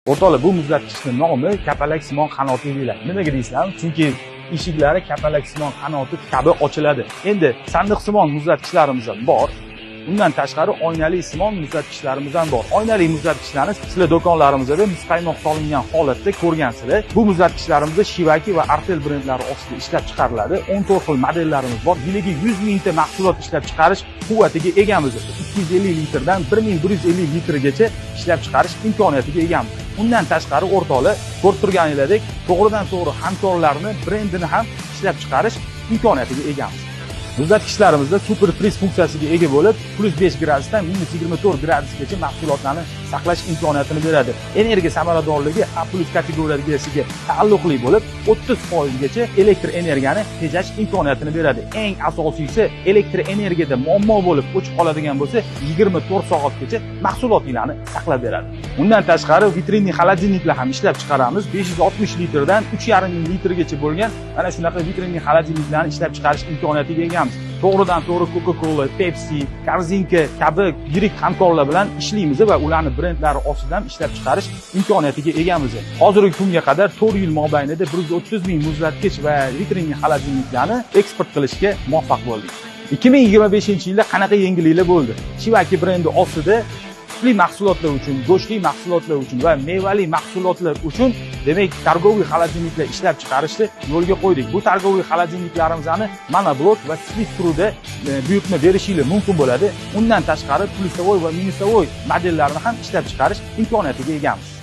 O'rtoqlar, bu muzlatgichning nomi kapalaksimon qanotli deyiladi. Nimaga deysizlarmi? Chunki eshiklari kapalaksimon qanoti kabi ochiladi. Endi sandiqsimon muzlatgichlarimiz ham bor. Undan tashqari oynali simon muzlatgichlarimiz ham bor. Oynali muzlatgichlarni sizlar do'konlarimizda muzqaymoq solingan holatda ko'rgansizlar. Bu muzlatgichlarimiz Shivaki va Artel brendlari ostida ishlab chiqariladi. 14 xil modellarimiz bor. Yiliga 100 mingta mahsulot ishlab chiqarish quvvatiga egamiz. 250 litrdan 1150 litrgacha ishlab chiqarish imkoniyatiga egamiz. Undan tashqari o'rtoqlar, ko'rib turganingizdek, to'g'ridan-to'g'ri hamkorlarni brendini ham ishlab chiqarish imkoniyatiga egamiz. Muzlatgichlarimiz super friz funksiyasiga ega bo'lib, +5 gradusdan -24 gradusgacha mahsulotlarni saqlash imkoniyatini beradi. Energiya samaradorligi A+ kategoriyasiga taalluqli bo'lib, 30% gacha elektr energiyani tejash imkoniyatini beradi. Eng asosiysi, elektr energiyada muammo bo'lib o'chib qoladigan bo'lsa, 24 soatgacha mahsulotlarni saqlab beradi. Undan tashqari vitrinli xolodilniklar ham ishlab chiqaramiz. 560 litrdan 3,5 litrgacha bo'lgan mana shunaqa vitrinli xolodilniklarni ishlab chiqarish imkoniyatiga egamiz. To'g'ridan-to'g'ri Coca-Cola, Pepsi, Korzinka kabi yirik hamkorlar bilan ishlaymiz va ularni brendlari ostidan ishlab chiqarish imkoniyatiga egamiz. Hozirgi kunga qadar 4 yil mobaynida 130 ming muzlatgich va vitrinli xolodilniklarni eksport qilishga muvaffaq bo'ldik. 2025-yilda qanaqa yangiliklar bo'ldi? Shivaki brendi ostida sutli mahsulotlar uchun, go'shtli mahsulotlar uchun va mevali mahsulotlar uchun demak targoviy xolodilniklar ishlab chiqarishni yo'lga qo'ydik. Bu targoviy xolodilniklarimizni monoblok va split turida buyurtma berishingiz mumkin bo'ladi. Undan tashqari plyusavoy va minusavoy modellarini ham ishlab chiqarish imkoniyatiga egamiz.